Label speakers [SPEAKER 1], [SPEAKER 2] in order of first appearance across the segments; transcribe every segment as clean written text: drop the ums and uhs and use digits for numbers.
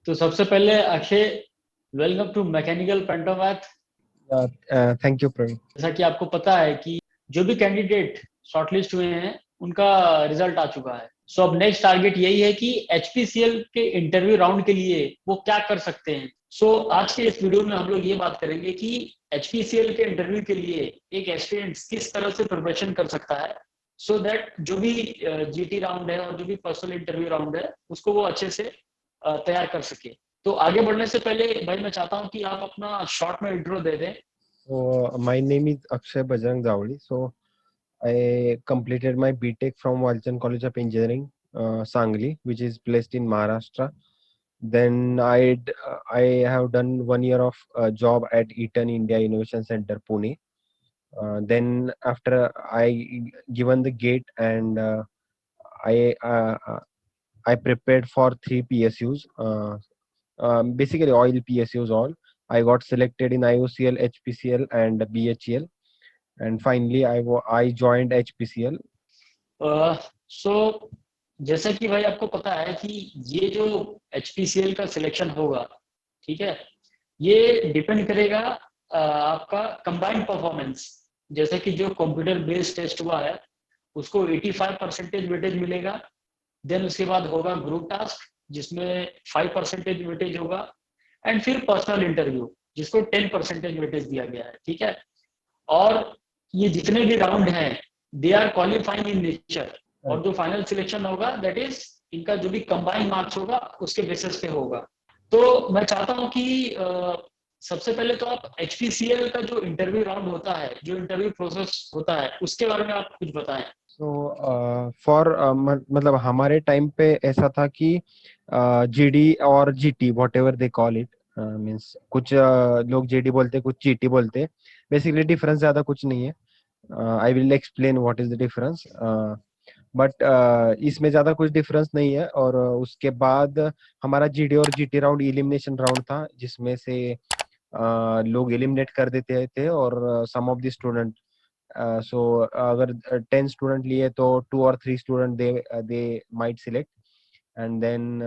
[SPEAKER 1] तो सबसे पहले Akshay, welcome to Mechanical Pentomath.
[SPEAKER 2] Thank you Praveen.
[SPEAKER 1] जैसा कि आपको पता है कि जो भी कैंडिडेट शॉर्टलिस्ट हुए हैं उनका रिजल्ट आ चुका है। सो अब नेक्स्ट टारगेट यही है कि एचपीसीएल के इंटरव्यू राउंड के लिए वो क्या कर सकते हैं। सो आज के इस वीडियो में हम लोग ये बात करेंगे कि एचपीसीएल के इंटरव्यू के लिए एक एस्पिरेंट किस तरह से प्रिपरेशन कर सकता है, सो दैट जो भी जीटी राउंड है और जो भी पर्सनल इंटरव्यू राउंड है उसको वो अच्छे से तैयार कर सके। तो आगे बढ़ने से पहले भाई मैं चाहता हूँ कि आप अपना शॉर्ट में इंट्रो दे दें।
[SPEAKER 2] So my name is Akshay Bajrang Zawadi. So I completed my BTech from Walchand College of Engineering, Sangli, which is placed in Maharashtra. Then I have done 1 year of job at Eaton India Innovation Center, Pune. Then after I given the gate and I uh, uh, I prepared for 3 PSUs. Basically oil PSUs all. I got selected in IOCL, HPCL, and BHEL, and finally I joined HPCL.
[SPEAKER 1] सो जैसा कि भाई आपको पता है कि ये जो HPCL का सिलेक्शन होगा, ठीक है, ये डिपेंड करेगा आपका कंबाइंड परफॉर्मेंस। जैसे कि जो कंप्यूटर बेस्ड टेस्ट हुआ है उसको 85% वेटेज मिलेगा। देन उसके बाद होगा ग्रुप टास्क जिसमें 5% वेटेज होगा, एंड फिर पर्सनल इंटरव्यू जिसको 10% वेटेज दिया गया है, ठीक है। और ये जितने भी राउंड हैं they are qualifying in nature, और जो फाइनल सिलेक्शन होगा दैट इज इनका जो भी कंबाइंड मार्क्स होगा उसके बेसिस पे होगा। तो मैं चाहता हूँ कि सबसे पहले तो आप एचपीसीएल का जो इंटरव्यू राउंड होता है, जो इंटरव्यू प्रोसेस होता है, उसके बारे में आप कुछ बताएं।
[SPEAKER 2] So फॉर मतलब हमारे टाइम पे ऐसा था कि जीडी और GT what ever they call it, means कुछ लोग जीडी बोलते, कुछ जीटी बोलते। बेसिकली डिफरेंस ज्यादा कुछ नहीं है। I will explain what is the difference, but इसमें ज्यादा कुछ डिफरेंस नहीं है। और उसके बाद हमारा जीडी और जीटी राउंड एलिमिनेशन राउंड था, जिसमें से लोग एलिमिनेट कर देते थे और some of the student, so अगर 10 स्टूडेंट लिए तो 2 और 3 student they might select, and then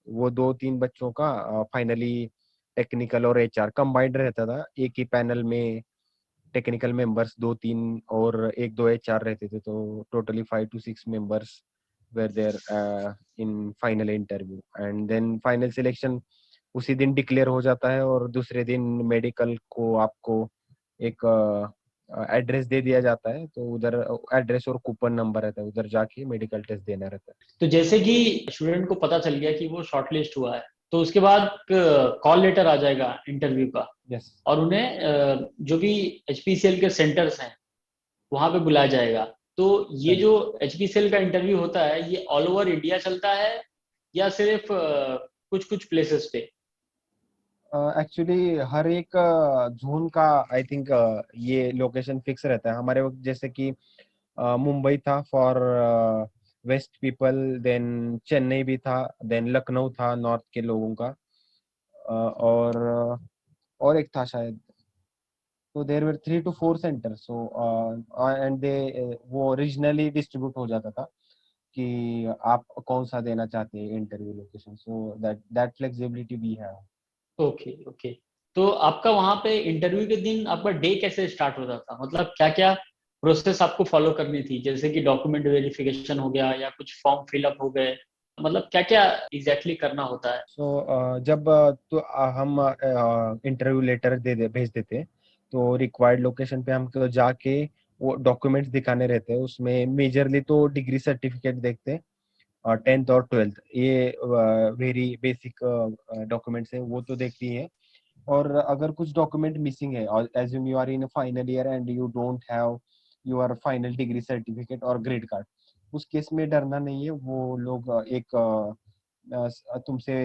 [SPEAKER 2] वो 2-3 बच्चों का फाइनली टेक्निकल और एचआर कंबाइंड रहता था एक ही पैनल में। टेक्निकल मेंबर्स 2-3 और 1-2 एचआर रहते थे, तो totally 5 to 6 members were there in final interview, and then final selection उसी दिन डिक्लेयर हो जाता है। और दूसरे दिन मेडिकल को आपको एक एड्रेस दे दिया जाता है, तो उधर एड्रेस और कूपन नंबर रहता है, उधर जाके मेडिकल टेस्ट देना रहता है।
[SPEAKER 1] तो जैसे कि स्टूडेंट को पता चल गया कि वो शॉर्टलिस्ट हुआ है, तो उसके बाद कॉल लेटर आ जाएगा इंटरव्यू का।
[SPEAKER 2] यस।
[SPEAKER 1] और उन्हें जो भी एचपीसीएल के सेंटर्स हैं वहां पे बुलाया जाएगा। तो ये जो एचपीसीएल का इंटरव्यू होता है ये ऑल ओवर इंडिया चलता है या सिर्फ कुछ कुछ प्लेसेस पे?
[SPEAKER 2] एक्चुअली हर एक जोन का आई थिंक ये लोकेशन फिक्स रहता है। हमारे वक्त जैसे कि मुंबई था for west people, then Chennai भी था, देन लखनऊ था नॉर्थ के लोगों का, और एक था शायद। तो there were 3 to 4 center, so and they वो रीजनली डिस्ट्रीब्यूट हो जाता था कि आप कौन सा देना चाहते हैं interview location, so that flexibility we have.
[SPEAKER 1] Okay okay. तो आपका वहां पे इंटरव्यू के दिन आपका डे कैसे स्टार्ट होता था, मतलब क्या क्या प्रोसेस आपको फॉलो करनी थी? जैसे कि डॉक्यूमेंट वेरिफिकेशन हो गया या कुछ फॉर्म फिलअप हो गए, मतलब क्या क्या एग्जैक्टली करना होता है?
[SPEAKER 2] सो जब तो हम इंटरव्यू लेटर भेज देते, तो रिक्वायर्ड लोकेशन पे हमको जाके वो डॉक्यूमेंट्स दिखाने रहते हैं। उसमें मेजरली तो डिग्री सर्टिफिकेट देखते हैं, 10th और 12th, ये वेरी बेसिक डॉक्यूमेंट्स है, वो तो देखती है। और अगर कुछ डॉक्यूमेंट मिसिंग है, और assume you are in final year and you don't have your final degree certificate और ग्रेड कार्ड, उस केस में डरना नहीं है। वो लोग एक तुमसे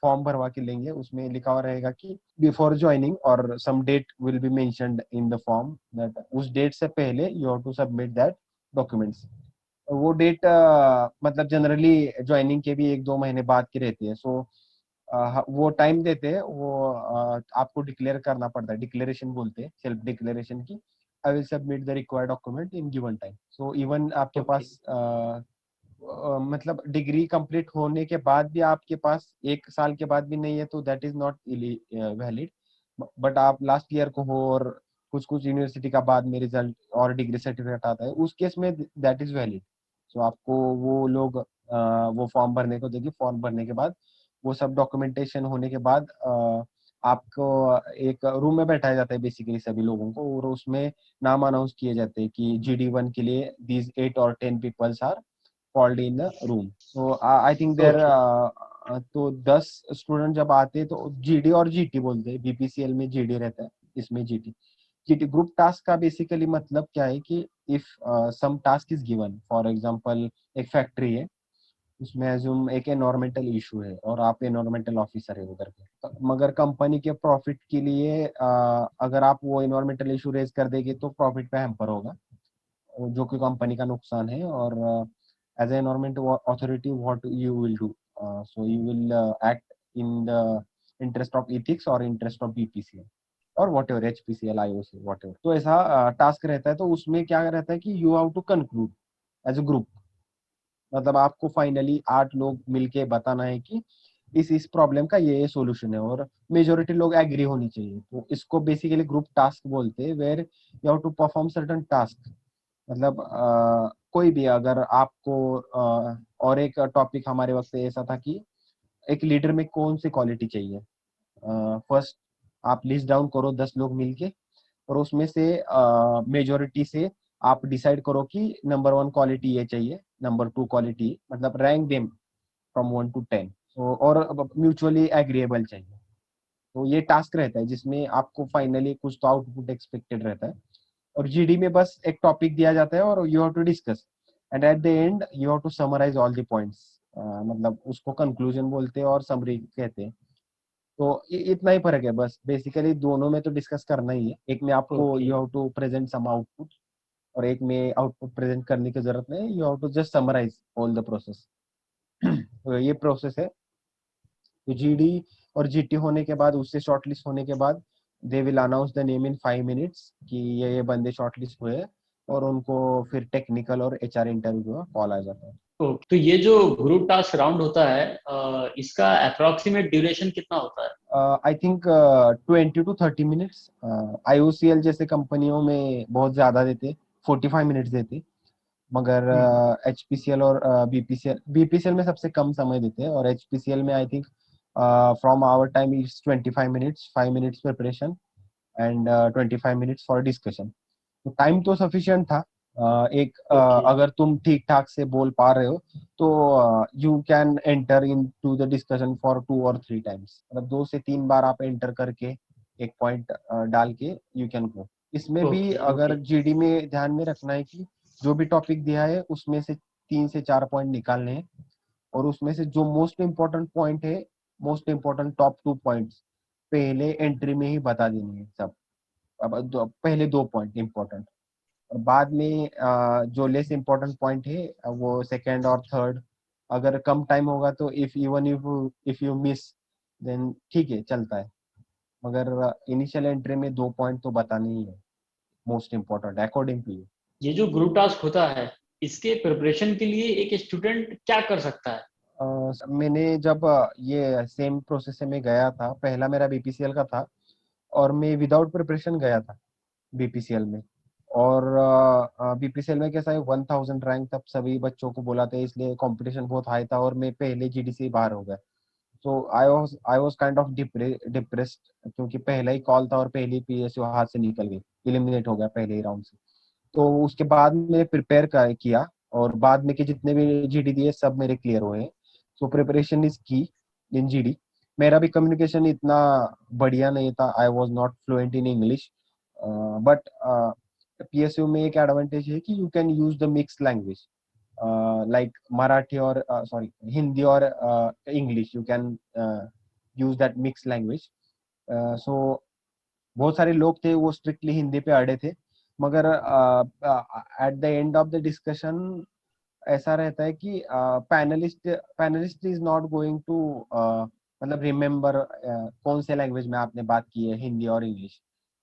[SPEAKER 2] फॉर्म भरवा के लेंगे, उसमें लिखा हुआ रहेगा कि बिफोर ज्वाइनिंग, और some date will be mentioned in the form, that उस डेट से पहले you have to submit that documents. वो डेट मतलब जनरली ज्वाइनिंग के भी 1-2 महीने बाद की रहती है। सो वो टाइम देते हैं, वो आपको डिक्लेयर करना पड़ता है, डिक्लेरेशन बोलते हैं, सेल्फ डिक्लेरेशन की। I will submit the required document in given time. So even आपके
[SPEAKER 1] ओके।
[SPEAKER 2] पास मतलब डिग्री कंप्लीट होने के बाद भी आपके पास 1 साल के बाद भी नहीं है तो that is not valid. But आप लास्ट ईयर को हो और कुछ कुछ यूनिवर्सिटी का बाद में रिजल्ट और डिग्री सर्टिफिकेट आता है, उस केस में दैट इज वैलिड। सो आपको वो लोग वो फॉर्म भरने को देगी। फॉर्म भरने के बाद वो सब डॉक्यूमेंटेशन होने के बाद आपको एक रूम में बैठाया जाता है बेसिकली सभी लोगों को, और उसमें नाम अनाउंस किए जाते हैं कि GD1 के लिए these 8 or 10 peoples are called in the room. So I think there
[SPEAKER 1] okay.
[SPEAKER 2] तो 10 स्टूडेंट जब आते हैं तो GD और GT बोलते हैं। BPCL में GD रहता है, इसमें GT। GT ग्रुप टास्क का बेसिकली मतलब क्या है कि if some task is given, for example एक फैक्ट्री है, उसमें एज्यूम एक एनवायरमेंटल इशू है और आप एनवायरमेंटल ऑफिसर है उधर के, मगर कंपनी के प्रॉफिट के लिए अगर आप वो एनवायरमेंटल इशू रेज कर देंगे तो प्रॉफिट पे हैम्पर होगा, जो कि कंपनी का नुकसान है। और as a environment authority what you will do, so you will act in the interest of ethics और इंटरेस्ट ऑफ BPCL और whatever HPCL IOC whatever. तो ऐसा टास्क रहता है। तो उसमें क्या रहता है कि you have to conclude as a group, मतलब आपको फाइनली 8 लोग मिलके बताना है कि इस प्रॉब्लम का ये सॉल्यूशन है, और मेजोरिटी लोग एग्री होनी चाहिए। तो इसको बेसिकली ग्रुप टास्क बोलते हैं, where you have to perform certain task. मतलब कोई भी अगर आपको और एक टॉपिक हमारे वक्त ऐसा था कि एक लीडर में कौन सी क्वालिटी चाहिए। फर्स्ट आप लिस्ट डाउन करो 10 लोग मिलके, और उसमें से मेजोरिटी से आप डिसाइड करो कि नंबर 1 क्वालिटी ये चाहिए, नंबर 2 क्वालिटी, मतलब रैंक देम फ्रॉम 1 to 10। और म्यूचुअली एग्रीएबल चाहिए। तो ये टास्क रहता है जिसमें आपको फाइनली कुछ तो आउटपुट एक्सपेक्टेड रहता है। और GD में बस एक टॉपिक दिया जाता है और you have to discuss, and at the end you have to summarise all the points. मतलब उसको कंक्लूजन बोलते हैं और समरी कहते हैं। तो इतना ही फर्क है बस, बेसिकली दोनों में तो डिस्कस करना ही है। एक में आपको
[SPEAKER 1] okay.
[SPEAKER 2] You have to present some output, और एक में आउटपुट प्रेजेंट करने की जरूरत नहीं, you have to just summarise all the process. तो ये प्रोसेस है। तो GD और GT होने के बाद, उससे शॉर्टलिस्ट होने के बाद, they will announce the name in 5 minutes कि ये बंदे शॉर्टलिस्ट हुए हैं, और उनको फिर टेक्निकल और HR इंटरव्यू का कॉल आ जाता है।
[SPEAKER 1] ओके, तो ये जो ग्रुप टास्क राउंड होता है इसका अप्रोक्सीमेट ड्यूरेशन कितना होता है?
[SPEAKER 2] I think 20 to 30 minutes. IOCL जैसे कंपनियों में बहुत ज्यादा देते, 45 मिनट्स देते, मगर
[SPEAKER 1] हम्म।
[SPEAKER 2] HPCL और BPCL में सबसे कम समय देते हैं, और HPCL में I think from our time is 25 minutes, 5 minutes preparation and 25 minutes for discussion. तो टाइम तो सफिशिएंट था। एक
[SPEAKER 1] ओके।
[SPEAKER 2] अगर तुम ठीक ठाक से बोल पा रहे हो तो you can enter in to the discussion for 2 or 3 times, मतलब 2 से 3 बार आप एंटर करके एक पॉइंट डाल के यू कैन गो। इसमें भी
[SPEAKER 1] ओके।
[SPEAKER 2] अगर
[SPEAKER 1] ओके।
[SPEAKER 2] GD में ध्यान में रखना है कि जो भी टॉपिक दिया है उसमें से 3 से 4 पॉइंट निकालने हैं, और उसमें से जो मोस्ट इम्पोर्टेंट पॉइंट है, मोस्ट इम्पोर्टेंट टॉप 2 पॉइंट्स पहले एंट्री में ही बता देनी है सब। अब पहले 2 पॉइंट इम्पोर्टेंट, और बाद में जो लेस इम्पोर्टेंट पॉइंट है वो सेकंड और थर्ड। अगर कम टाइम होगा तो इफ यू मिस देन ठीक है, चलता है। मगर इनिशियल एंट्री में 2 पॉइंट तो बताने ही है, most important according to you.
[SPEAKER 1] ये जो ग्रुप टास्क होता है इसके प्रिपरेशन के लिए एक स्टूडेंट क्या कर सकता है?
[SPEAKER 2] मैंने जब ये सेम प्रोसेस से मैं गया था, पहला मेरा BPCL का था, और मैं विदाउट प्रिपरेशन गया था BPCL में। और BPCL में कैसा है, 1000 रैंक तब सभी बच्चों को बुलाते हैं, इसलिए कंपटीशन बहुत हाई था, और मैं पहले GD से ही बाहर हो गया। So I was kind of depressed, क्योंकि पहला ही कॉल था और पहली PSU हाथ से निकल गई, एलिमिनेट हो गया पहले ही राउंड से। तो उसके बाद मैंने प्रिपेयर किया, और बाद में के जितने भी GD दिए सब मेरे क्लियर हुए हैं। सो प्रिपरेशन इज की इन GD। मेरा भी कम्युनिकेशन इतना बढ़िया नहीं था, I was not fluent in English, but PSU में एक एडवांटेज है कि you can use the mix language, like Marathi और सॉरी हिंदी और English, you can use that mix language. So बहुत सारे लोग थे वो स्ट्रिक्टली हिंदी पे अड़े थे, मगर at the end of the discussion ऐसा रहता है कि panellist is not going to मतलब रिमेम्बर कौन से लैंग्वेज में आपने बात की है, हिंदी और इंग्लिश।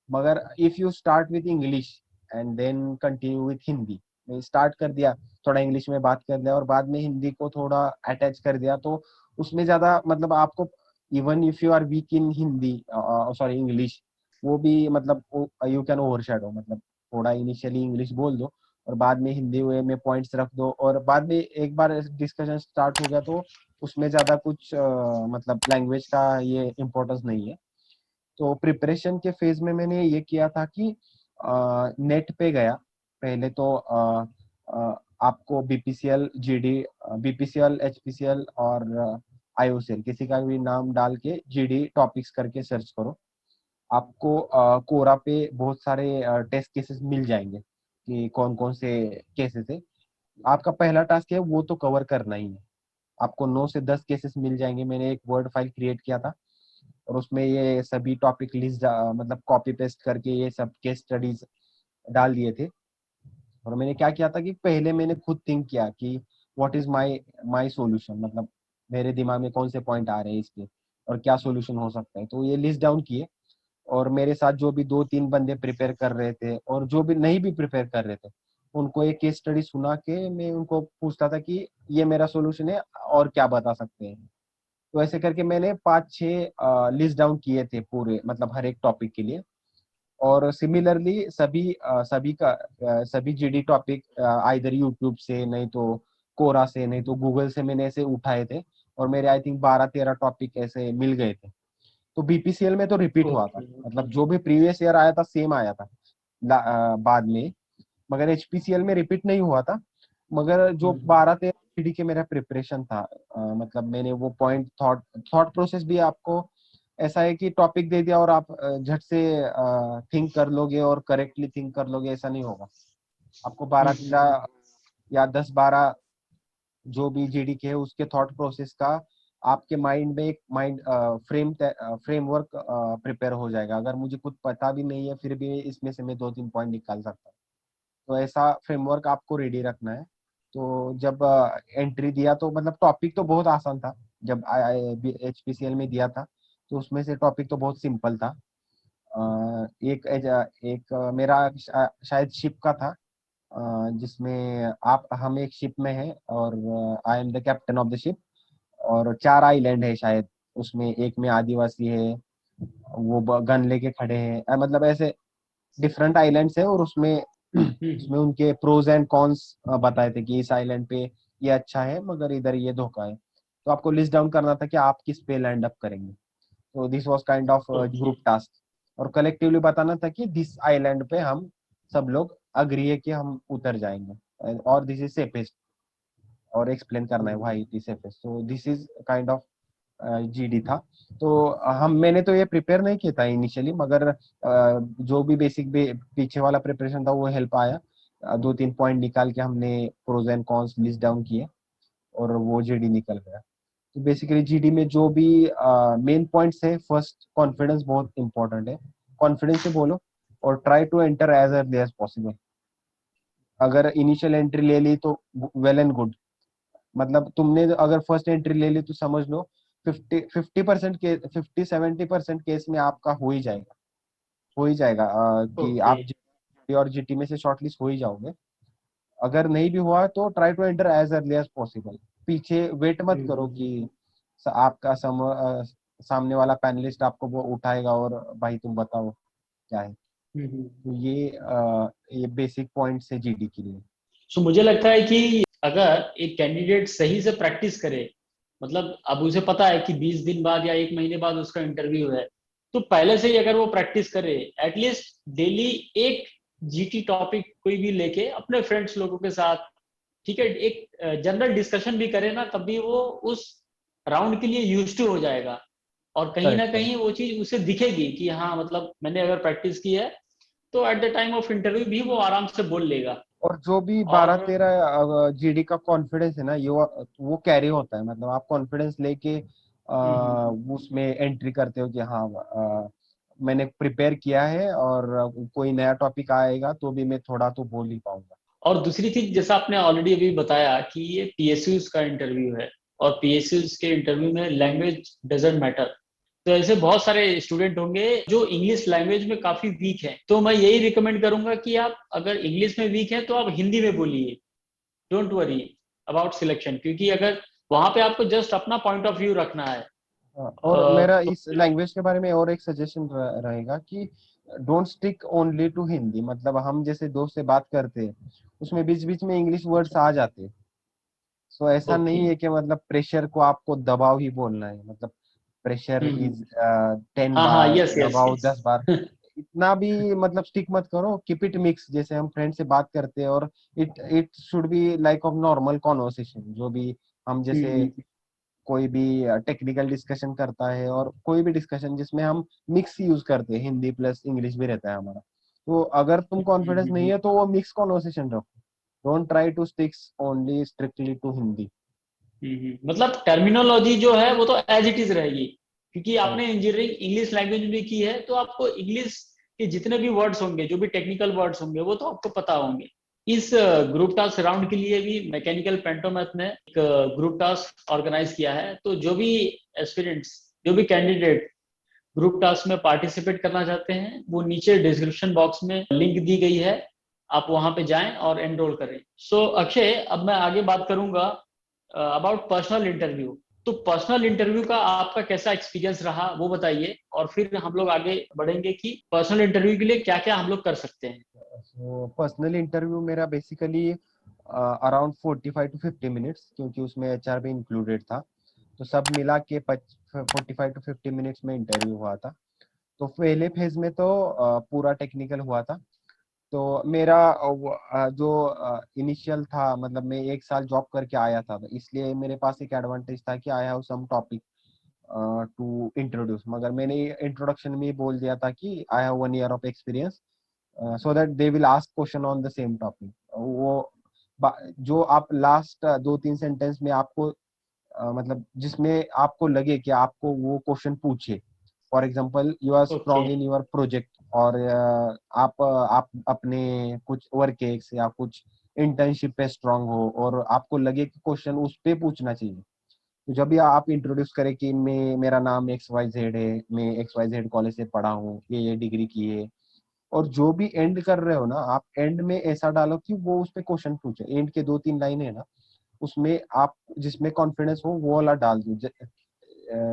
[SPEAKER 2] मगर if you start with English and then continue with Hindi, start कर दिया, थोड़ा इंग्लिश में बात कर लिया और बाद में हिंदी को थोड़ा अटैच कर दिया, तो उसमें ज्यादा मतलब आपको even if you are weak in Hindi sorry English, वो भी मतलब यू कैन ओवरशैडो, मतलब थोड़ा इनिशियली इंग्लिश बोल दो और बाद में हिंदी वे में पॉइंट्स रख दो, और बाद में एक बार डिस्कशन स्टार्ट हो गया तो उसमें ज्यादा कुछ मतलब लैंग्वेज का ये इम्पोर्टेंस नहीं है। तो प्रिपरेशन के फेज में मैंने ये किया था कि नेट पे गया पहले तो आपको बीपीसीएल जीडी, बीपीसीएल एचपीसीएल और आईओसीएल किसी का भी नाम डाल के जीडी टॉपिक्स करके सर्च करो, आपको कोरा पे बहुत सारे टेस्ट केसेस मिल जाएंगे कि कौन कौन से केसेस है। आपका पहला टास्क है वो तो कवर करना ही है, आपको 9 से 10 केसेस मिल जाएंगे। मैंने एक वर्ड फाइल क्रिएट किया था और उसमें ये सभी टॉपिक लिस्ट मतलब कॉपी पेस्ट करके ये सब केस स्टडीज डाल दिए थे। और मैंने क्या किया था कि पहले मैंने खुद थिंक किया कि what is my my solution, मतलब मेरे दिमाग में कौन से पॉइंट आ रहे हैं इसके और क्या सॉल्यूशन हो सकता है, तो ये लिस्ट डाउन किए। और मेरे साथ जो भी 2-3 बंदे प्रिपेयर कर रहे थे और जो भी नहीं भी प्रिपेयर कर रहे थे, उनको एक केस स्टडी सुना के मैं उनको पूछता था कि ये मेरा सॉल्यूशन है और क्या बता सकते हैं। तो ऐसे करके मैंने 5-6 लिस्ट डाउन किए थे पूरे, मतलब हर एक टॉपिक के लिए। और सिमिलरली सभी जीडी टॉपिक आइदर यूट्यूब से, नहीं तो कोरा से, नहीं तो गूगल से मैंने ऐसे उठाए थे और मेरे आई थिंक 12-13 टॉपिक ऐसे मिल गए थे। तो बीपीसीएल में तो रिपीट हुआ था,
[SPEAKER 1] ओके
[SPEAKER 2] मतलब
[SPEAKER 1] ओके।
[SPEAKER 2] जो भी प्रीवियस ईयर आया था सेम आया था बाद में, मगर एचपीसीएल में रिपीट नहीं हुआ था। मगर जो
[SPEAKER 1] हम्म
[SPEAKER 2] 12-13 जीडी के मेरा प्रिपरेशन था, मतलब मैंने वो पॉइंट थॉट प्रोसेस भी आपको ऐसा है कि टॉपिक दे दिया और आप झट से थिंक कर लोगे और करेक्टली थिंक कर लोगे, ऐसा नहीं होगा। आपको
[SPEAKER 1] हम्म
[SPEAKER 2] 12-13 या 10-12 जो भी जीडी के है उसके थॉट प्रोसेस का आपके माइंड में एक माइंड फ्रेमवर्क प्रिपेयर हो जाएगा। अगर मुझे कुछ पता भी नहीं है फिर भी इसमें से मैं 2-3 पॉइंट निकाल सकता हूँ, तो ऐसा फ्रेमवर्क आपको रेडी रखना है। तो जब एंट्री दिया तो मतलब टॉपिक तो बहुत आसान था, जब एचपीसीएल में दिया था तो उसमें से टॉपिक तो बहुत सिंपल था। एक मेरा शायद शिप का था, जिसमें आप हम एक शिप में हैं और I am the captain of the ship, और 4 आइलैंड है शायद, उसमें एक में आदिवासी है, वो गन लेके खड़े हैं, मतलब ऐसे डिफरेंट आइलैंड्स है और उसमें
[SPEAKER 1] हम्म।
[SPEAKER 2] उसमें उनके प्रोज एंड कॉन्स बताए थे कि इस आइलैंड पे ये अच्छा है मगर इधर ये धोखा है। तो आपको लिस्ट डाउन करना था कि आप किस पे लैंड अप करेंगे। तो this was kind of
[SPEAKER 1] okay.
[SPEAKER 2] Group task, और कलेक्टिवली बताना था कि दिस आइलैंड पे हम सब लोग अग्री है कि हम उतर जाएंगे और दिस इज सेफेस्ट, और एक्सप्लेन करना है व्हाई इट इज सेफेस्ट। तो this is kind of GD था। तो हम मैंने तो ये प्रिपेयर नहीं किया था इनिशियली, मगर जो भी बेसिक पीछे वाला प्रिपरेशन था वो हेल्प आया। 2-3 पॉइंट निकाल के हमने pros and cons list down किए और वो जीडी निकल गया। तो बेसिकली जीडी में जो भी मेन पॉइंट्स है, फर्स्ट कॉन्फिडेंस बहुत इंपॉर्टेंट है, कॉन्फिडेंस से बोलो और try to enter as early as possible. अगर इनिशियल एंट्री ले ली तो वेल एंड गुड, मतलब तुमने अगर फर्स्ट एंट्री ले ली तो समझ लो 50% के 50-70% केस में आपका हो ही जाएगा कि
[SPEAKER 1] ओके।
[SPEAKER 2] आप जीटी और जीटी में से शॉर्टलिस्ट हो ही जाओगे। अगर नहीं भी हुआ तो try to enter as early as possible, पीछे वेट मत करो
[SPEAKER 1] हम्म।
[SPEAKER 2] कि आपका सामने वाला पैनलिस्ट आपको वो उठाएगा और भाई तुम बताओ क्या है।
[SPEAKER 1] हम्म।
[SPEAKER 2] तो ये बेसिक पॉइंट्स है जीडी के लिए।
[SPEAKER 1] सो मुझे लगता है कि अगर एक कैंडिडेट सही से प्रैक्टिस करे, मतलब अब उसे पता है कि 20 दिन बाद या 1 महीने बाद उसका इंटरव्यू है, तो पहले से ही अगर वो प्रैक्टिस करे, एटलीस्ट डेली एक जीटी टॉपिक कोई भी लेके अपने फ्रेंड्स लोगों के साथ, ठीक है, एक जनरल डिस्कशन भी करे ना, तभी वो उस राउंड के लिए यूज टू हो जाएगा। और कहीं ना
[SPEAKER 2] करेक्ट करेक्ट।
[SPEAKER 1] कहीं वो चीज उसे दिखेगी कि हाँ मतलब मैंने अगर प्रैक्टिस की है, तो at the time of interview भी वो आराम से बोल लेगा।
[SPEAKER 2] और जो भी
[SPEAKER 1] और
[SPEAKER 2] 12-13 जीडी का कॉन्फिडेंस है ना, ये वो कैरी होता है, मतलब आप कॉन्फिडेंस लेके उसमें एंट्री करते हो कि हाँ मैंने प्रिपेयर किया है और कोई नया टॉपिक आएगा तो भी मैं थोड़ा तो बोल ही पाऊंगा।
[SPEAKER 1] और दूसरी चीज, जैसा आपने ऑलरेडी अभी बताया कि ये पीएसयूज का इंटरव्यू है, और पीएसयूज के इंटरव्यू में लैंग्वेज डजेंट मैटर। तो ऐसे बहुत सारे स्टूडेंट होंगे जो इंग्लिश लैंग्वेज में काफी वीक हैं, तो मैं यही रिकमेंड करूंगा कि आप अगर इंग्लिश में वीक हैं तो आप हिंदी में बोलिए। डोंट वरी अबाउट सिलेक्शन, क्योंकि अगर वहां पे आपको जस्ट अपना पॉइंट ऑफ व्यू रखना है।
[SPEAKER 2] और मेरा
[SPEAKER 1] तो
[SPEAKER 2] इस लैंग्वेज के बारे में और एक सजेशन रहेगा कि don't stick only to Hindi. मतलब हम जैसे दोस्त से बात करते हैं उसमें बीच बीच में इंग्लिश वर्ड्स आ जाते हैं। सो ऐसा
[SPEAKER 1] ओके।
[SPEAKER 2] नहीं है कि मतलब प्रेशर को आपको दबाव ही बोलना है। मतलब प्रेशर
[SPEAKER 1] हम्म।
[SPEAKER 2] इज 10
[SPEAKER 1] हाँ हाँ,
[SPEAKER 2] बार,
[SPEAKER 1] यस यस
[SPEAKER 2] दबाव
[SPEAKER 1] यस।
[SPEAKER 2] 10 बार। इतना भी मतलब स्टिक मत करो, कीप इट मिक्स। जैसे हम फ्रेंड से बात करते हैं और it it should be like of normal conversation. जो भी हम जैसे
[SPEAKER 1] हम्म
[SPEAKER 2] कोई भी टेक्निकल डिस्कशन करता है और कोई भी डिस्कशन जिसमें हम मिक्स यूज करते हैं, हिंदी प्लस इंग्लिश भी रहता है हमारा। तो अगर तुम कॉन्फिडेंस नहीं
[SPEAKER 1] हम्म।
[SPEAKER 2] है तो वो मिक्स कॉन्वर्सेशन रखो। Don't try to stick only strictly to Hindi.
[SPEAKER 1] मतलब टर्मिनोलॉजी जो है वो तो एज इट इज रहेगी, क्योंकि
[SPEAKER 2] राइट।
[SPEAKER 1] आपने इंजीनियरिंग इंग्लिश लैंग्वेज में की है, तो आपको इंग्लिश के जितने भी वर्ड्स होंगे, जो भी टेक्निकल वर्ड्स होंगे, वो तो आपको पता होंगे। इस ग्रुप टास्क राउंड के लिए भी मैकेनिकल पेंटोमैथ ने एक ग्रुप टास्क ऑर्गेनाइज किया है। तो जो भी एस्पिरेंट्स, जो भी कैंडिडेट ग्रुप टास्क में पार्टिसिपेट करना चाहते हैं, वो नीचे डिस्क्रिप्शन बॉक्स में लिंक दी गई है, आप वहां पे जाएं और एनरोल करें। सो अक्षय, अब मैं आगे बात करूंगा अबाउट पर्सनल इंटरव्यू। तो पर्सनल इंटरव्यू का आपका कैसा एक्सपीरियंस रहा वो बताइए, और फिर हम लोग आगे बढ़ेंगे कि पर्सनल इंटरव्यू के लिए क्या क्या हम लोग कर सकते हैं।
[SPEAKER 2] सो पर्सनल इंटरव्यू मेरा बेसिकली अराउंड 45 to 50 मिनट्स, क्योंकि उसमें एचआर भी इंक्लूडेड था। तो सब मिला के 45 to 50 मिनट्स में इंटरव्यू हुआ था। तो पहले फेज में तो पूरा टेक्निकल हुआ था। तो मेरा जो इनिशियल था, मतलब मैं 1 साल जॉब करके आया था, तो इसलिए मेरे पास एक एडवांटेज था कि I have some topic to introduce. मगर मैंने इंट्रोडक्शन में ही बोल दिया था कि I have 1 year of experience, so that they will ask question on the same topic. वो जो आप लास्ट 2-3 सेंटेंस में आपको मतलब जिसमें आपको लगे कि आपको वो क्वेश्चन पूछे। For example you are
[SPEAKER 1] okay.
[SPEAKER 2] Strong in your project, और आप अपने कुछ वर्क एक्स या कुछ इंटर्नशिप पे स्ट्रांग हो और आपको लगे कि क्वेश्चन उस पे पूछना चाहिए, तो जब भी आप इंट्रोड्यूस करें कि मैं मेरा नाम एक्स वाई जेड है, मैं एक्स वाई जेड कॉलेज से पढ़ा हूँ, ये डिग्री की है। और जो भी एंड कर रहे हो ना, आप एंड में ऐसा डालो कि वो उस पे क्वेश्चन पूछे। एंड के 2-3 लाइन है ना, उसमें आप जिसमें कॉन्फिडेंस हो वो वाला डाल दो,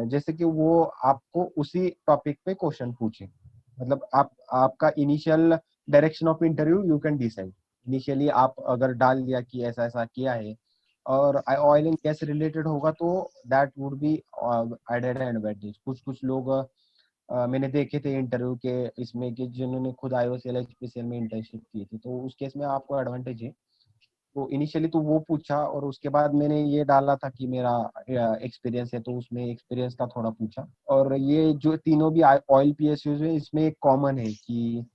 [SPEAKER 2] जैसे कि वो आपको उसी टॉपिक पे क्वेश्चन पूछे। मतलब आप आपका initial direction of interview you can decide. Initially आप अगर डाल दिया कि ऐसा ऐसा किया है और ऑयल एंड गैस रिलेटेड होगा, तो that would be added advantage. कुछ कुछ लोग मैंने देखे थे इंटरव्यू के इसमें कि जिन्होंने खुद आईओसीएल एचपीसीएल में इंटर्नशिप की थी, तो उस केस में आपको एडवांटेज है। तो इनिशियली तो वो पूछा, और उसके बाद मैंने ये डाला था कि मेरा एक्सपीरियंस है, तो उसमें एक्सपीरियंस का थोड़ा पूछा। और ये जो तीनों भी ऑयल पीएसयूज है, इसमें एक कॉमन है कि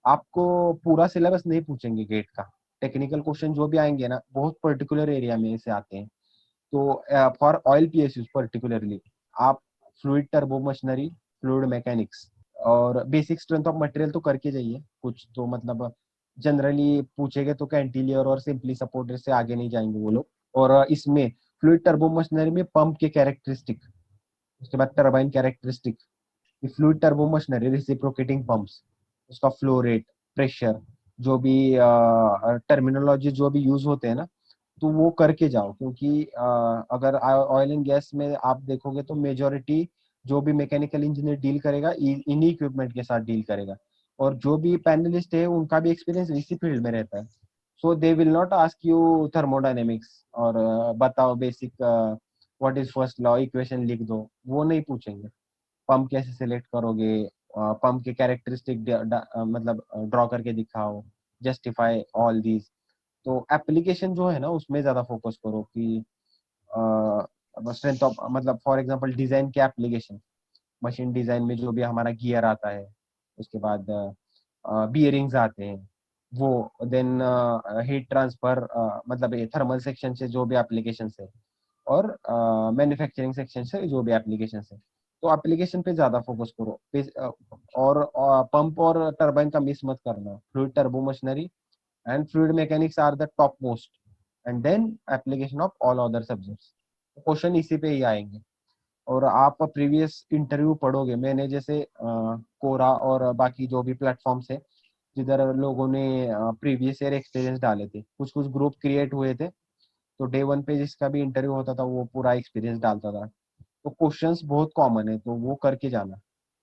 [SPEAKER 2] आपको पूरा सिलेबस नहीं पूछेंगे गेट का। टेक्निकल क्वेश्चन जो भी आएंगे ना, बहुत पर्टिकुलर एरिया में से आते हैं। तो फॉर ऑयल पीएसयूज पर्टिकुलरली आप fluid turbo machinery, fluid mechanics और बेसिक स्ट्रेंथ ऑफ मटेरियल तो करके जाइए कुछ। तो मतलब जनरली पूछेंगे तो कैंटिलीवर और सिंपली सपोर्टेड से आगे नहीं जाएंगे वो लोग। और इसमें फ्लूइड टर्बो मशीनरी में पंप के कैरेक्टरिस्टिक, उसके बाद turbine characteristic, fluid turbo machinery reciprocating pumps, उसका फ्लो रेट, प्रेशर, जो भी टर्मिनोलॉजी जो भी यूज होते हैं ना, तो वो करके जाओ। क्योंकि अगर ऑयल एंड गैस में आप देखोगे तो मेजोरिटी जो भी मैकेनिकल इंजीनियर डील करेगा इन्हीं इक्विपमेंट के साथ डील करेगा। और जो भी पैनलिस्ट है उनका भी एक्सपीरियंस इसी फील्ड में रहता है। So they will not ask you thermodynamics और बताओ basic what is first law, equation लिख दो, वो नहीं पूछेंगे। पंप कैसे सिलेक्ट करोगे, पंप के कैरेक्टरिस्टिक मतलब ड्रॉ करके दिखाओ, जस्टिफाई ऑल दीज। तो एप्लीकेशन जो है ना उसमें ज्यादा फोकस करो कि स्ट्रेंथ ऑफ, मतलब फॉर एग्जांपल डिजाइन के एप्लीकेशन, मशीन डिजाइन में जो भी हमारा गियर आता है, उसके बाद बियरिंग्स आते हैं वो, देन हीट ट्रांसफर, मतलब ये थर्मल सेक्शन से जो भी एप्लीकेशन है, और मैन्युफैक्चरिंग सेक्शन से जो भी एप्लीकेशन है। तो एप्लीकेशन पे ज्यादा फोकस करो। और पंप और टरबाइन का मिस मत करना। Fluid turbo machinery and fluid mechanics are the topmost, and then application of all other subjects। Question इसी पे ही आएंगे। और आप प्रीवियस इंटरव्यू पढ़ोगे, मैंने जैसे कोरा और बाकी जो भी प्लेटफॉर्म्स है जिधर लोगों ने प्रीवियस ईयर एक्सपीरियंस डाले थे, कुछ कुछ ग्रुप क्रिएट हुए थे, तो डे वन पे जिसका भी इंटरव्यू होता था वो पूरा एक्सपीरियंस डालता था। तो क्वेश्चंस बहुत कॉमन है, तो वो करके जाना,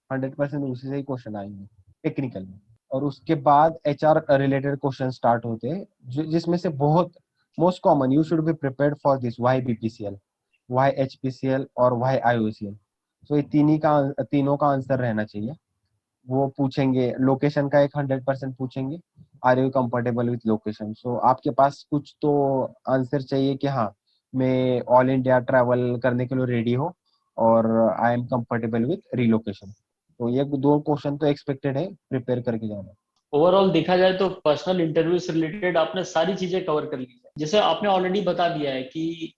[SPEAKER 2] 100% उसी से ही क्वेश्चन आएंगे टेक्निकल में। और उसके बाद एचआर रिलेटेड क्वेश्चन स्टार्ट होते हैं, जिसमें से बहुत most common, you should be prepared for this, why BPCL, why HPCL और वाई आईओसीएल। सो ये तीनों का आंसर रहना चाहिए। वो पूछेंगे लोकेशन का, एक 100% पूछेंगे, are you comfortable with location. So आपके पास कुछ तो आंसर चाहिए कि हाँ, मैं ऑल इंडिया ट्रैवल करने के लिए रेडी हूँ और I am comfortable with relocation. तो ये दो क्वेश्चन तो एक्सपेक्टेड है, प्रिपेयर करके जाना।
[SPEAKER 1] ओवरऑल देखा जाए तो पर्सनल इंटरव्यू से रिलेटेड आपने सारी चीजें कवर कर ली है। जैसे आपने ऑलरेडी बता दिया है कि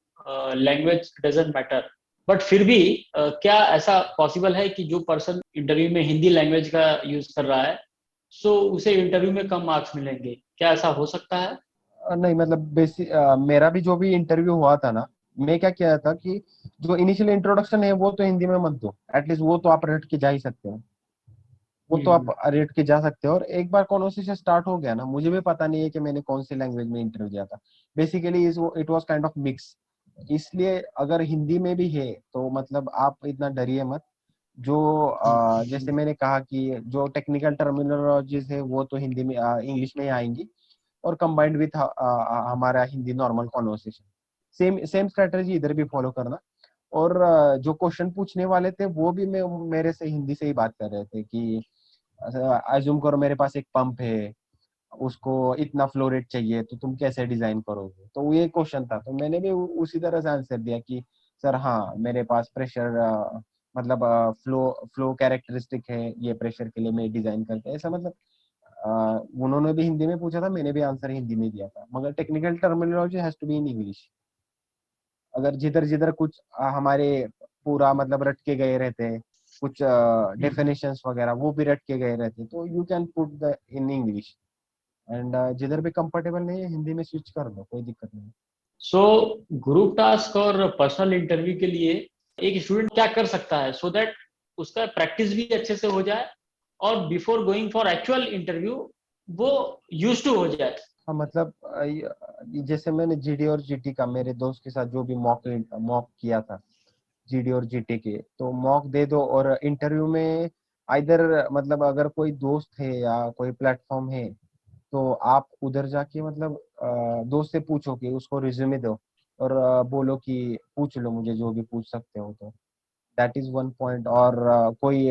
[SPEAKER 1] लैंग्वेज डजेंट मैटर, बट फिर भी क्या ऐसा पॉसिबल है कि जो पर्सन इंटरव्यू में हिंदी लैंग्वेज का यूज कर रहा है, सो उसे इंटरव्यू में कम मार्क्स मिलेंगे? क्या ऐसा हो सकता है?
[SPEAKER 2] नहीं मतलब बेसिक, मेरा भी जो भी इंटरव्यू हुआ था ना, मैं क्या किया था कि जो इनिशियल इंट्रोडक्शन है वो तो हिंदी में मत दो, एटलीस्ट वो तो आप रट के जा ही सकते हो, वो तो आप
[SPEAKER 1] हम्म।
[SPEAKER 2] रेट के जा सकते हो। और एक बार कॉन्वर्सेशन स्टार्ट हो गया ना, मुझे भी पता नहीं है कि मैंने कौन सी लैंग्वेज में इंटरव्यू दिया था, basically it was kind of mix. इसलिए अगर हिंदी में भी है तो मतलब आप इतना डरिए मत। जो जैसे मैंने कहा कि जो टेक्निकल टर्मिनोलॉजीज है वो तो हिंदी में इंग्लिश में ही आएंगी, और कंबाइंड विथ हमारा Hindi normal conversation, same same strategy इधर भी फॉलो करना। और जो क्वेश्चन पूछने वाले थे वो भी मैं मेरे से हिंदी से ही बात कर रहे थे कि अज्यूम करो मेरे पास एक पंप है, उसको इतना फ्लो रेट चाहिए, तो तुम कैसे डिजाइन करोगे, तो ये क्वेश्चन था। तो मैंने भी उसी तरह से आंसर दिया कि सर हाँ, मेरे पास प्रेशर मतलब फ्लो फ्लो कैरेक्टरिस्टिक है, ये प्रेशर के लिए मैं डिजाइन करते हैं, ऐसा मतलब उन्होंने भी हिंदी में पूछा था, मैंने भी आंसर हिंदी में दिया था, मगर technical terminology has to be in English. अगर जिधर जिधर कुछ हमारे पूरा मतलब रट के गए रहते हैं, कुछ डेफिनेशंस वगैरह वो भी रट के गए रहते हैं, तो you can put the in English. And जिधर भी कंफर्टेबल नहीं है हिंदी में स्विच कर दो, कोई दिक्कत नहीं।
[SPEAKER 1] सो ग्रुप टास्क और पर्सनल इंटरव्यू के लिए एक स्टूडेंट क्या कर सकता है सो दैट उसका प्रैक्टिस भी अच्छे से हो जाए और before going for actual interview वो यूज टू हो जाए?
[SPEAKER 2] हाँ मतलब जैसे मैंने जीडी और जीटी का मेरे दोस्त के साथ जो भी मॉक मॉक किया था, जीडी और जीटी के, तो मॉक दे दो और इंटरव्यू में आइदर मतलब अगर कोई दोस्त है या कोई प्लेटफॉर्म है, तो आप उधर जाके मतलब दोस्त से पूछो कि उसको रिज्यूमे दो, और बोलो कि पूछ लो मुझे जो भी पूछ सकते हो, तो दैट इज वन पॉइंट। और कोई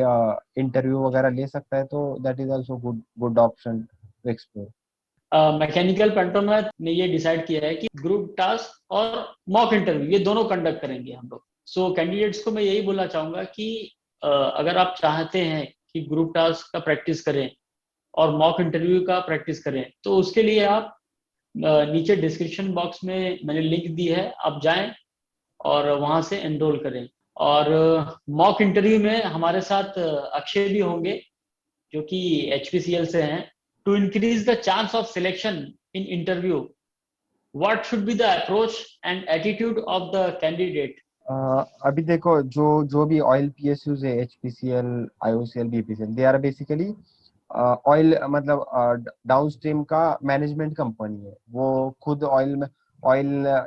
[SPEAKER 2] इंटरव्यू वगैरह ले सकता है तो that is also good good option to explore.
[SPEAKER 1] Mechanical Pentomath ने ये डिसाइड किया है कि ग्रुप टास्क और मॉक इंटरव्यू ये दोनों कंडक्ट करेंगे हम लोग। सो कैंडिडेट्स को मैं यही बोलना चाहूंगा कि अगर आप चाहते हैं कि ग्रुप टास्क का प्रैक्टिस करें और मॉक इंटरव्यू का प्रैक्टिस करें, तो उसके लिए आप नीचे डिस्क्रिप्शन बॉक्स में मैंने लिंक दी है, आप जाएं और वहां से एनरोल करें। और मॉक इंटरव्यू में हमारे साथ अक्षय भी होंगे जो कि एचपीसीएल से हैं। To increase the chance of selection in interview, what should be the approach and attitude of the candidate?
[SPEAKER 2] अभी देखो, जो जो भी ऑयल पीएसयूज है, HPCL, IOCL, BPCL, they are basically oil मतलब डाउनस्ट्रीम का मैनेजमेंट कंपनी है। वो खुद ऑयल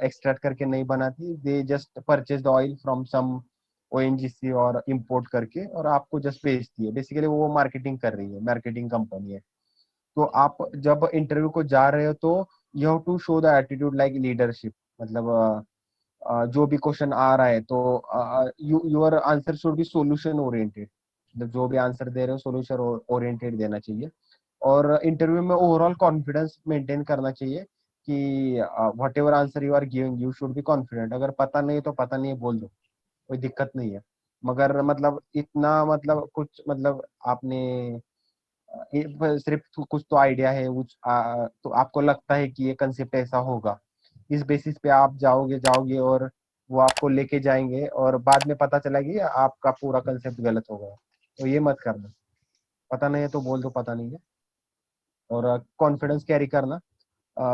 [SPEAKER 2] एक्सट्रैक्ट करके नहीं बनाती, they just purchase the oil from some ONGC और इंपोर्ट करके और आपको जस्ट बेचती है, बेसिकली वो मार्केटिंग कर रही है, मार्केटिंग कंपनी है। तो आप जब इंटरव्यू को जा रहे हो तो you have to show the attitude like leadership, मतलब जो भी क्वेश्चन आ रहा है तो your answer should be solution oriented, मतलब जो भी आंसर दे रहे हो सॉल्यूशन ओरिएंटेड देना चाहिए। और इंटरव्यू में ओवरऑल कॉन्फिडेंस मेंटेन करना चाहिए कि whatever answer you are giving you should be confident. अगर पता नहीं है तो पता नहीं है बोल दो, कोई दिक्कत नहीं है। मगर मतलब इतना मतलब कुछ मतलब आपने सिर्फ कुछ तो आइडिया है तो आपको लगता है कि ये कंसेप्ट ऐसा होगा, इस बेसिस पे आप जाओगे जाओगे और वो आपको लेके जाएंगे और बाद में पता चला कि आपका पूरा कंसेप्ट गलत हो गया। तो ये मत करना, पता नहीं है तो बोल दो पता नहीं है। और कॉन्फिडेंस कैरी करना।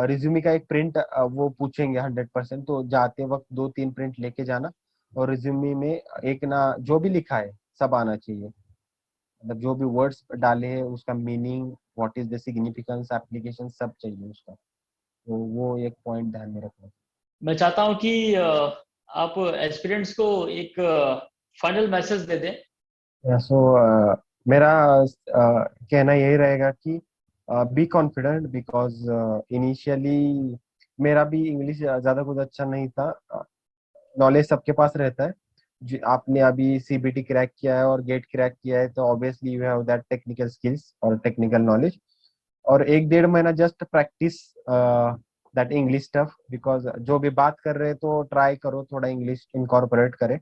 [SPEAKER 2] रिज्यूमे का एक प्रिंट वो पूछेंगे 100%, तो जाते वक्त 2-3 प्रिंट लेके जाना। और रिज्यूमे में एक ना जो भी लिखा है सब आना चाहिए, मतलब जो भी वर्ड्स डाले हैं उसका meaning, what is the significance, application सब चाहिए उसका। तो वो एक पॉइंट ध्यान में रखना।
[SPEAKER 1] मैं चाहता हूँ कि आप एस्पिरेंट्स को एक फाइनल मैसेज दे दें।
[SPEAKER 2] सो मेरा कहना यही रहेगा कि बी कॉन्फिडेंट, बिकॉज इनिशियली मेरा भी इंग्लिश ज़्यादा कुछ अच्छा नहीं था। नॉलेज सबके पास रहता है, आपने अभी सीबीटी क्रैक किया है और गेट क्रैक किया है तो obviously you have that technical skills और टेक्निकल नॉलेज। और 1-1.5 महीना just practice that English stuff, because जो भी बात कर रहे हैं तो ट्राई करो थोड़ा इंग्लिश इनकॉर्पोरेट करें।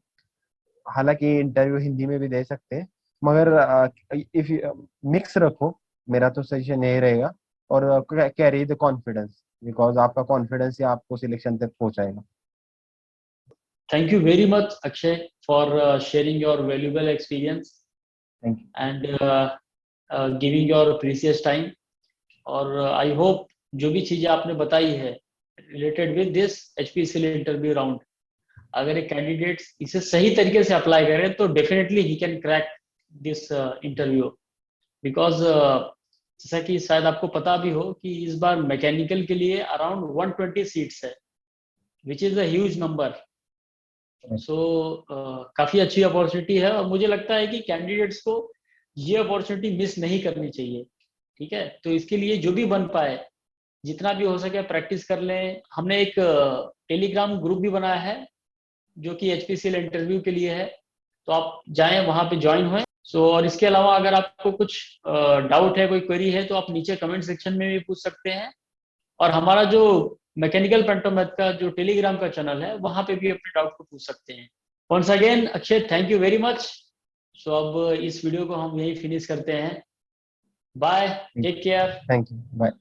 [SPEAKER 2] हालांकि इंटरव्यू हिंदी में भी दे सकते हैं, मगर इफ मिक्स रखो, मेरा तो सजेशन यही रहेगा। और कैरी द कॉन्फिडेंस, बिकॉज आपका कॉन्फिडेंस ही आपको सिलेक्शन तक पहुंचाएगा।
[SPEAKER 1] Thank you very much, Akshay, for sharing your valuable experience
[SPEAKER 2] thank you.
[SPEAKER 1] and giving your precious time. और आई होप जो भी चीजें आपने बताई है related with this HPCL interview round, अगर एक कैंडिडेट इसे सही तरीके से अप्लाई करे तो definitely he can crack this interview. Because जैसा कि शायद आपको पता भी हो कि इस बार मैकेनिकल के लिए अराउंड 120 सीट्स है, which is a huge number. So काफी अच्छी अपॉर्चुनिटी है और मुझे लगता है कि कैंडिडेट्स को ये अपॉर्चुनिटी मिस नहीं करनी चाहिए। ठीक है, तो इसके लिए जो भी बन पाए जितना भी हो सके प्रैक्टिस कर लें। हमने एक टेलीग्राम ग्रुप भी बनाया है जो कि HPCL इंटरव्यू के लिए है, तो आप जाएं वहां पे ज्वाइन हुए। सो और इसके अलावा अगर आपको कुछ डाउट है, कोई क्वेरी है, तो आप नीचे कमेंट सेक्शन में भी पूछ सकते हैं। और हमारा जो मैकेनिकल पेंटोमेथ का जो टेलीग्राम का चैनल है वहां पे भी अपने डाउट को पूछ सकते हैं। Once again Akshay, thank you very much. So अब इस वीडियो को हम यही फिनिश करते हैं। Bye, take care.
[SPEAKER 2] Thank you, bye.